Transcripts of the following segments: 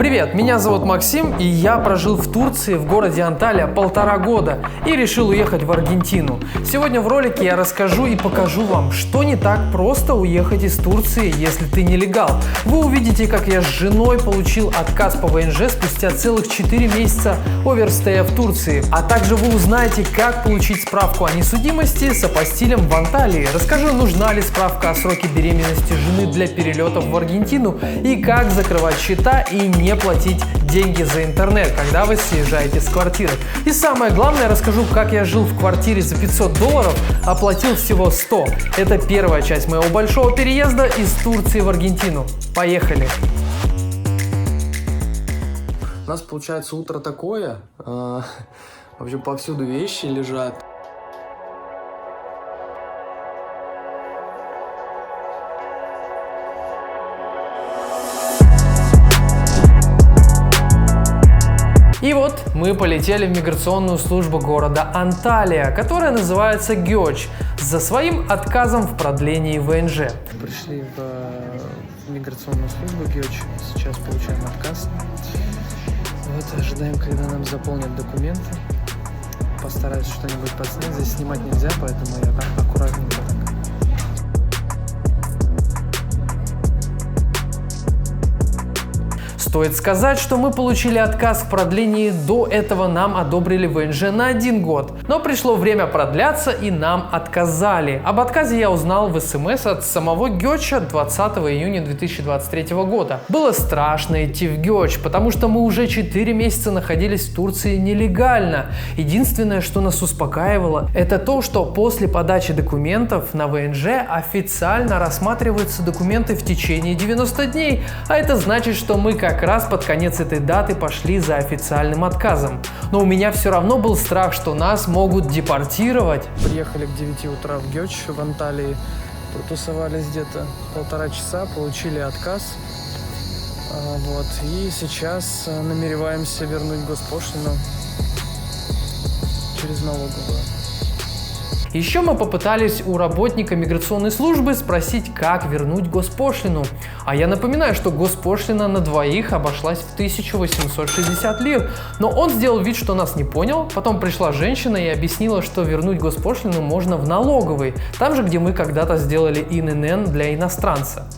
Привет, меня зовут Максим, и я прожил в Турции, в городе Анталия, 1,5 года и решил уехать в Аргентину. Сегодня в ролике я расскажу и покажу вам, что не так просто уехать из Турции, если ты нелегал. Вы увидите, как я с женой получил отказ по ВНЖ спустя целых 4 месяца оверстея в Турции. А также вы узнаете, как получить справку о несудимости с апостилем в Анталии. Расскажу, нужна ли справка о сроке беременности жены для перелетов в Аргентину и как закрывать счета и не платить деньги за интернет, когда вы съезжаете с квартиры. И самое главное, расскажу, как я жил в квартире за $500, а платил всего 100. Это первая часть моего большого переезда из Турции в Аргентину. Поехали! У нас получается утро такое, в общем, повсюду вещи лежат. И вот мы полетели в миграционную службу города Анталия, которая называется ГЕОЧ, за своим отказом в продлении ВНЖ. Пришли в миграционную службу ГЕОЧ, сейчас получаем отказ. Вот ожидаем, когда нам заполнят документы. Постараюсь что-нибудь подснять, здесь снимать нельзя, поэтому я так аккуратненько так. Стоит сказать, что мы получили отказ в продлении, до этого нам одобрили ВНЖ на 1 год. Но пришло время продляться и нам отказали. Об отказе я узнал в СМС от самого ГЕОЧа 20 июня 2023 года. Было страшно идти в ГЕОЧ, потому что мы уже 4 месяца находились в Турции нелегально. Единственное, что нас успокаивало, это то, что после подачи документов на ВНЖ официально рассматриваются документы в течение 90 дней. А это значит, что мы как раз под конец этой даты пошли за официальным отказом. Но у меня все равно был страх, что нас могут депортировать. Приехали к 9 утра в ГЕОЧ в Анталии, протусовались где-то 1,5 часа, получили отказ. Вот, и сейчас намереваемся вернуть госпошлину через налоговую. Еще мы попытались у работника миграционной службы спросить, как вернуть госпошлину. А я напоминаю, что госпошлина на двоих обошлась в 1860 лир. Но он сделал вид, что нас не понял. Потом пришла женщина и объяснила, что вернуть госпошлину можно в налоговой. Там же, где мы когда-то сделали ИНН для иностранца.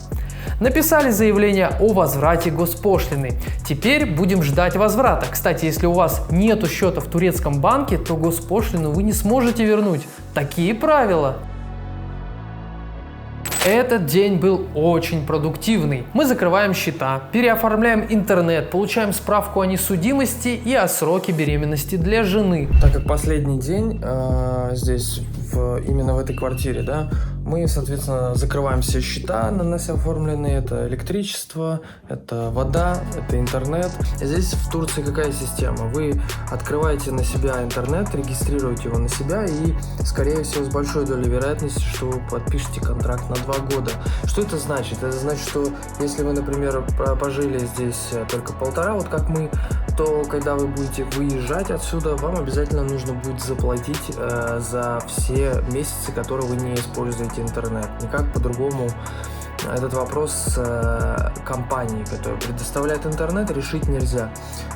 Написали заявление о возврате госпошлины. Теперь будем ждать возврата. Кстати, если у вас нету счета в турецком банке, то госпошлину вы не сможете вернуть. Такие правила. Этот день был очень продуктивный. Мы закрываем счета, переоформляем интернет, получаем справку о несудимости и о сроке беременности для жены. Так как последний день здесь, именно в этой квартире, да, мы, соответственно, закрываем все счета на нас оформленные. Это электричество, это вода, это интернет. И здесь в Турции какая система? Вы открываете на себя интернет, регистрируете его на себя и, скорее всего, с большой долей вероятности, что вы подпишете контракт на 2 года. Что это значит? Это значит, что если вы, например, пожили здесь только 1,5, вот как мы, то когда вы будете выезжать отсюда, вам обязательно нужно будет заплатить за все месяцы, которые вы не используете интернет. Никак по-другому этот вопрос с компанией, которая предоставляет интернет, решить нельзя.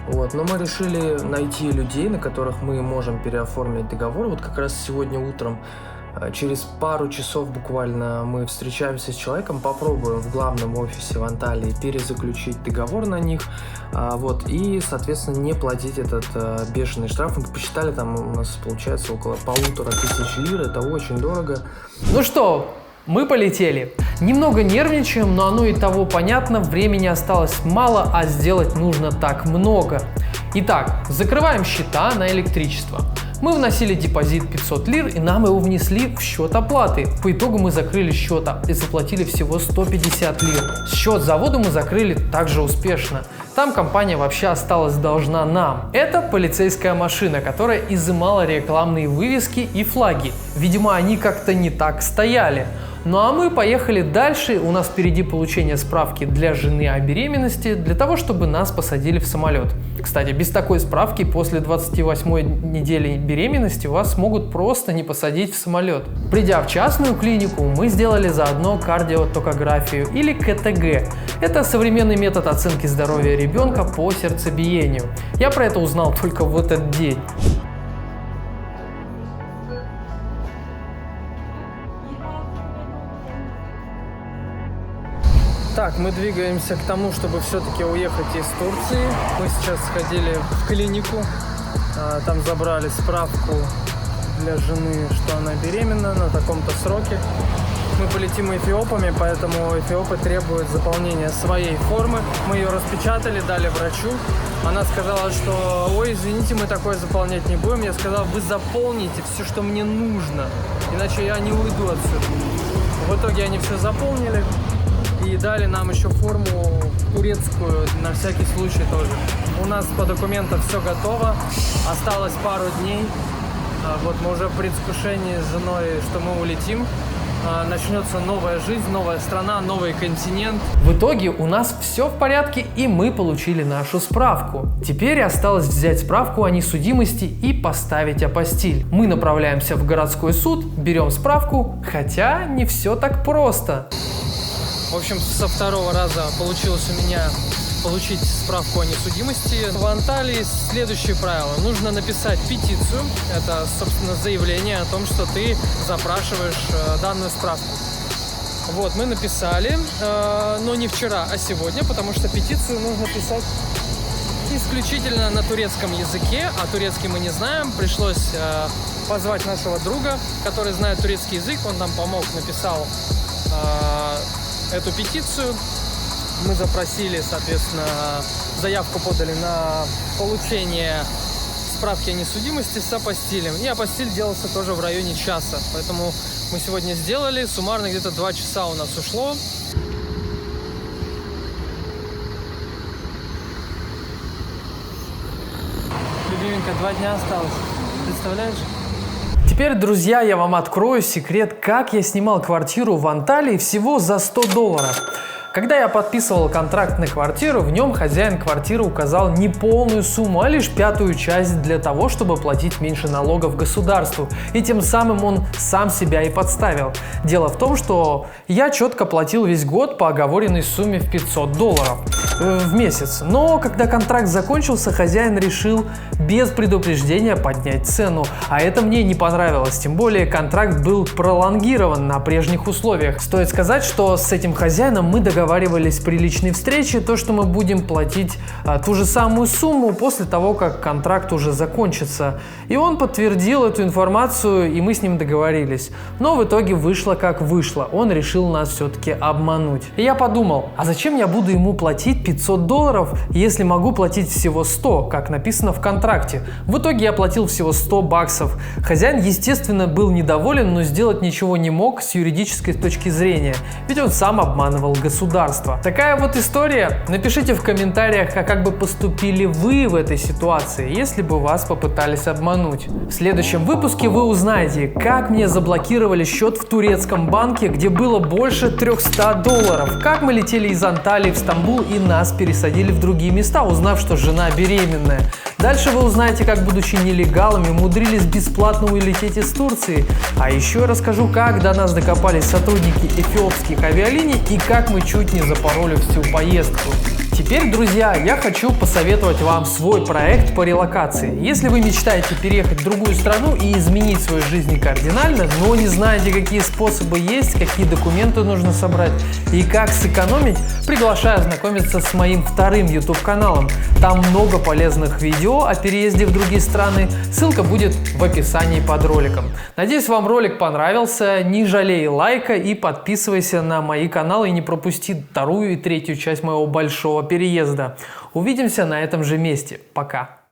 Вот. Но мы решили найти людей, на которых мы можем переоформить договор. Вот как раз сегодня утром, через пару часов буквально, мы встречаемся с человеком, попробуем в главном офисе в Анталии перезаключить договор на них, вот, и, соответственно, не платить этот бешеный штраф. Мы посчитали, там у нас получается около 1500 лир, это очень дорого. Ну что, мы полетели. Немного нервничаем, но оно и того понятно, времени осталось мало, а сделать нужно так много. Итак, закрываем счета на электричество. Мы вносили депозит 500 лир, и нам его внесли в счет оплаты. По итогу мы закрыли счет и заплатили всего 150 лир. Счет за воду мы закрыли также успешно. Там компания вообще осталась должна нам. Это полицейская машина, которая изымала рекламные вывески и флаги. Видимо, они как-то не так стояли. Ну а мы поехали дальше. У нас впереди получение справки для жены о беременности, для того, чтобы нас посадили в самолет. Кстати, без такой справки после 28-й недели беременности вас могут просто не посадить в самолет. Придя в частную клинику, мы сделали заодно кардиотокографию или КТГ. Это современный метод оценки здоровья ребенка по сердцебиению. Я про это узнал только в этот день. Так, мы двигаемся к тому, чтобы все-таки уехать из Турции. Мы сейчас сходили в клинику, там забрали справку для жены, что она беременна на таком-то сроке. Мы полетим эфиопами, поэтому эфиопы требуют заполнения своей формы. Мы ее распечатали, дали врачу. Она сказала, что ой, извините, мы такое заполнять не будем. Я сказал, вы заполните все, что мне нужно, иначе я не уйду отсюда. В итоге они все заполнили. И дали нам еще форму турецкую, на всякий случай тоже. У нас по документам все готово, осталось пару дней. Вот мы уже в предвкушении с женой, что мы улетим. Начнется новая жизнь, новая страна, новый континент. В итоге у нас все в порядке, и мы получили нашу справку. Теперь осталось взять справку о несудимости и поставить апостиль. Мы направляемся в городской суд, берем справку, хотя не все так просто. В общем, со второго раза получилось у меня получить справку о несудимости. В Анталии следующее правило. Нужно написать петицию. Это, собственно, заявление о том, что ты запрашиваешь данную справку. Вот, мы написали, но не вчера, а сегодня, потому что петицию нужно писать исключительно на турецком языке, а турецкий мы не знаем. Пришлось позвать нашего друга, который знает турецкий язык. Он нам помог, написал эту петицию. Мы запросили, соответственно, заявку подали на получение справки о несудимости с апостилем. И апостиль делался тоже в районе часа. Поэтому мы сегодня сделали. Суммарно где-то 2 часа у нас ушло. Любименька, 2 дня осталось. Представляешь? Теперь, друзья, я вам открою секрет, как я снимал квартиру в Анталии всего за $100. Когда я подписывал контракт на квартиру, в нем хозяин квартиры указал не полную сумму, а лишь 1/5 часть для того, чтобы платить меньше налогов государству. И тем самым он сам себя и подставил. Дело в том, что я четко платил весь год по оговоренной сумме в $500 в месяц. Но когда контракт закончился, хозяин решил без предупреждения поднять цену. А это мне не понравилось. Тем более контракт был пролонгирован на прежних условиях. Стоит сказать, что с этим хозяином мы договаривались при личной встрече, то, что мы будем платить ту же самую сумму после того, как контракт уже закончится. И он подтвердил эту информацию, и мы с ним договорились. Но в итоге вышло как вышло. Он решил нас все-таки обмануть. И я подумал, а зачем я буду ему платить $500, если могу платить всего 100, как написано в контракте? В итоге я платил всего $100. Хозяин, естественно, был недоволен, но сделать ничего не мог с юридической точки зрения, ведь он сам обманывал государство. Такая вот история. Напишите в комментариях, как бы поступили вы в этой ситуации, если бы вас попытались обмануть. В следующем выпуске вы узнаете, как мне заблокировали счет в турецком банке, где было больше $300, как мы летели из Анталии в Стамбул и нас пересадили в другие места, узнав, что жена беременная. Дальше вы узнаете, как, будучи нелегалами, умудрились бесплатно улететь из Турции. А еще я расскажу, как до нас докопались сотрудники эфиопских авиалиний и как мы чуть не запороли всю поездку. Теперь, друзья, я хочу посоветовать вам свой проект по релокации. Если вы мечтаете переехать в другую страну и изменить свою жизнь кардинально, но не знаете, какие способы есть, какие документы нужно собрать и как сэкономить, приглашаю ознакомиться с моим вторым YouTube-каналом. Там много полезных видео о переезде в другие страны. Ссылка будет в описании под роликом. Надеюсь, вам ролик понравился. Не жалей лайка и подписывайся на мои каналы и не пропусти вторую и третью часть моего большого переезда. Увидимся на этом же месте. Пока!